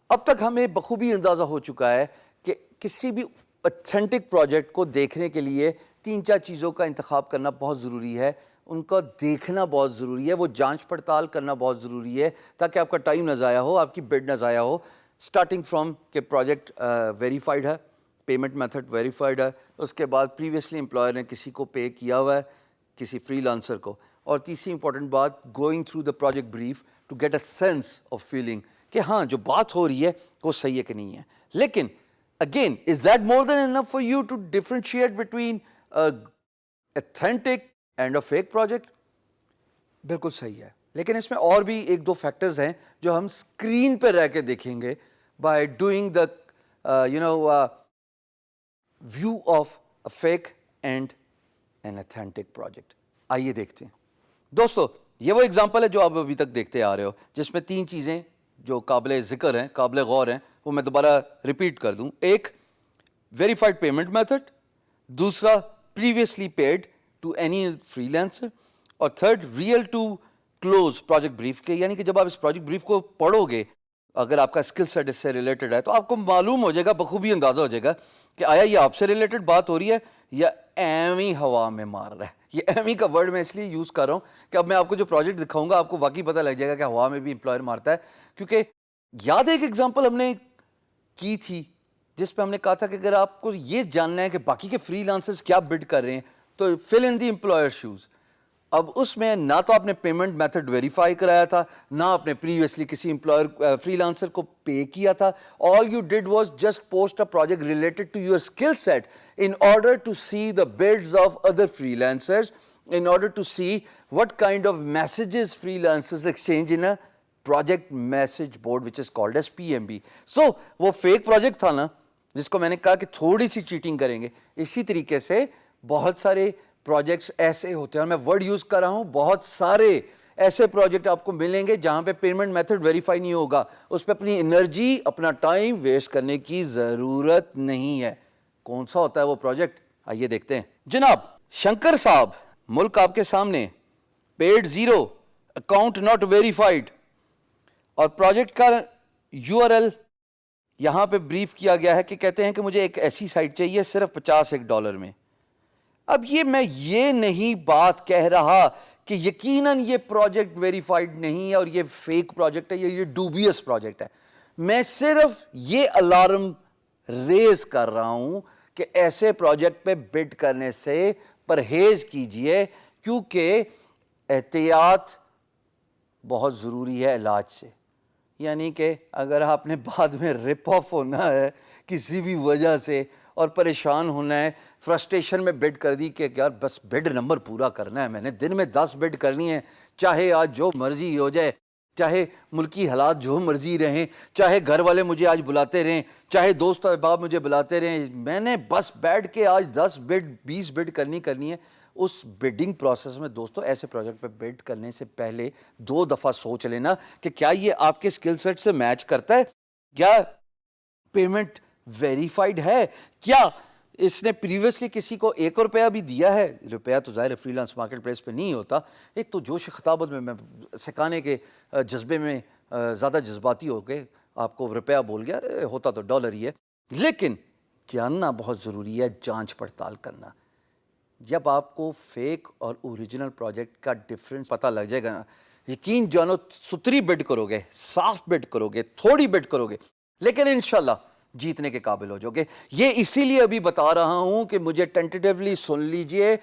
اب تک ہمیں بخوبی اندازہ ہو چکا ہے کہ کسی بھی اتھینٹک پروجیکٹ کو دیکھنے کے لیے 3-4 چیزوں کا انتخاب کرنا بہت ضروری ہے. ان کا دیکھنا بہت ضروری ہے, وہ جانچ پڑتال کرنا بہت ضروری ہے تاکہ آپ کا ٹائم نہ ضائع ہو, آپ کی بڈ نہ ضائع ہو. اسٹارٹنگ فرام کہ پروجیکٹ ویریفائڈ ہے, پیمنٹ میتھڈ ویریفائڈ ہے, اس کے بعد پریویسلی امپلائر نے کسی کو پے کیا ہوا ہے, کسی فری لانسر کو, اور تیسری امپورٹنٹ بات going through the project brief to get a sense of feeling کہ ہاں جو بات ہو رہی ہے وہ صحیح ہے کہ نہیں ہے. لیکن again, is that more than enough for you to differentiate between a authentic and a fake project? بالکل صحیح ہے, لیکن اس میں اور بھی ایک دو فیکٹرز ہیں جو ہم اسکرین پہ رہ کے دیکھیں گے by doing the view of a fake and an authentic project. آئیے دیکھتے ہیں. دوستو یہ وہ اگزامپل ہے جو آپ ابھی تک دیکھتے آ رہے ہو, جس میں 3 چیزیں جو قابل ذکر ہیں, قابل غور ہیں, وہ میں دوبارہ ریپیٹ کر دوں. ایک ویریفائڈ پیمنٹ میتھڈ, دوسرا previously paid to any freelancer, اور third real to close project brief کے. یعنی کہ جب آپ اس پروجیکٹ بریف کو پڑھو گے, اگر آپ کا اسکل سیٹ اس سے ریلیٹڈ ہے تو آپ کو معلوم ہو جائے گا, بخوبی اندازہ ہو جائے گا کہ آیا یہ آپ سے ریلیٹڈ بات ہو رہی ہے یا ایویں ہوا میں مار رہا ہے. یہ ایویں کا ورڈ میں اس لیے یوز کر رہا ہوں کہ اب میں آپ کو جو پروجیکٹ دکھاؤں گا آپ کو واقعی پتہ لگ جائے گا کہ ہوا میں بھی امپلائر مارتا ہے. کیونکہ یاد ہے ایک ایگزامپل ہم نے کی تھی جس پہ ہم نے کہا تھا کہ اگر آپ کو یہ جاننا ہے کہ باقی کے فری لانسرز کیا بڈ کر رہے ہیں تو فل ان دی امپلائر شوز. اب اس میں نہ تو آپ نے پیمنٹ میتھڈ ویریفائی کرایا تھا, نہ آپ نے پریویسلی کسی امپلائر فری لانسر کو پے کیا تھا. All you did was just post a project related to your skill set in order to see the bids of other freelancers, in order to see what kind of messages freelancers exchange in a project message board which is called as PMB. So وہ fake project تھا نا جس کو میں نے کہا کہ تھوڑی سی چیٹنگ کریں گے. اسی طریقے سے بہت سارے پروجیکٹس ایسے ہوتے ہیں, اور میں ورڈ یوز کر رہا ہوں, بہت سارے ایسے پروجیکٹ آپ کو ملیں گے جہاں پہ پیمنٹ میتھڈ ویریفائی نہیں ہوگا. اس پہ اپنی انرجی, اپنا ٹائم ویسٹ کرنے کی ضرورت نہیں ہے. کون سا ہوتا ہے وہ پروجیکٹ, آئیے دیکھتے ہیں. جناب شنکر صاحب, ملک آپ کے سامنے, پیڈ 0, اکاؤنٹ ناٹ ویریفائڈ, اور پروجیکٹ کا URL یہاں پہ بریف کیا گیا ہے کہ کہتے ہیں کہ مجھے ایک ایسی سائٹ چاہیے صرف $51 میں. اب میں یہ نہیں بات کہہ رہا کہ یقیناً یہ پروجیکٹ ویریفائڈ نہیں ہے اور یہ فیک پروجیکٹ ہے یا یہ ڈوبیس پروجیکٹ ہے. میں صرف یہ الارم ریز کر رہا ہوں کہ ایسے پروجیکٹ پہ بڈ کرنے سے پرہیز کیجئے, کیونکہ احتیاط بہت ضروری ہے علاج سے. یعنی کہ اگر آپ نے بعد میں رپ آف ہونا ہے کسی بھی وجہ سے اور پریشان ہونا ہے, فرسٹریشن میں بڈ کر دی کہ یار بس بڈ نمبر پورا کرنا ہے, میں نے دن میں 10 بڈ کرنی ہے, چاہے آج جو مرضی ہو جائے, چاہے ملکی حالات جو مرضی رہیں, چاہے گھر والے مجھے آج بلاتے رہیں, چاہے دوست احباب مجھے بلاتے رہیں, میں نے بس بیٹھ کے آج 10 بڈ 20 بڈ کرنی ہے. اس بڈنگ پروسیس میں دوستو ایسے پروجیکٹ پہ بڈ کرنے سے پہلے 2 دفعہ سوچ لینا کہ کیا یہ آپ کے سکل سیٹ سے میچ کرتا ہے, کیا پیمنٹ ویریفائڈ ہے, کیا اس نے پریویسلی کسی کو $1 بھی دیا ہے. روپیہ تو ظاہر فری لانس مارکیٹ پلیس پہ نہیں ہوتا. ایک تو جوش خطابت میں سکھانے کے جذبے میں زیادہ جذباتی ہو کے آپ کو روپیہ بول گیا, ہوتا تو ڈالر ہی ہے. لیکن جاننا بہت ضروری ہے, جانچ پڑتال کرنا. جب آپ کو فیک اور اوریجنل پروجیکٹ کا ڈفرینس پتہ لگ جائے گا نا, یقین جانو ستری بڈ کرو گے, صاف بڈ کرو گے, تھوڑی بڈ کرو گے, لیکن انشاءاللہ جیتنے کے قابل ہو جاؤ گے. یہ اسی لیے ابھی بتا رہا ہوں کہ مجھے ٹینٹیٹیولی سن لیجئے,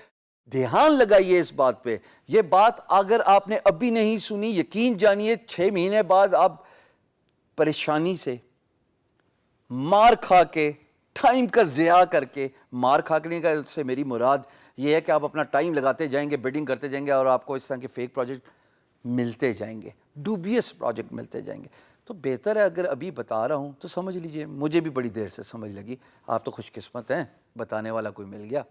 دھیان لگائیے اس بات پہ. یہ بات اگر آپ نے ابھی نہیں سنی, یقین جانیے 6 مہینے بعد آپ پریشانی سے, مار کھا کے, ٹائم کا ضیاع کر کے, مار کھانے کا سے میری مراد یہ ہے کہ آپ اپنا ٹائم لگاتے جائیں گے, بڈنگ کرتے جائیں گے, اور آپ کو اس طرح کے فیک پروجیکٹ ملتے جائیں گے, ڈوبیس پروجیکٹ ملتے جائیں گے. تو بہتر ہے اگر ابھی بتا رہا ہوں تو سمجھ لیجئے. مجھے بھی بڑی دیر سے سمجھ لگی, آپ تو خوش قسمت ہیں, بتانے والا کوئی مل گیا.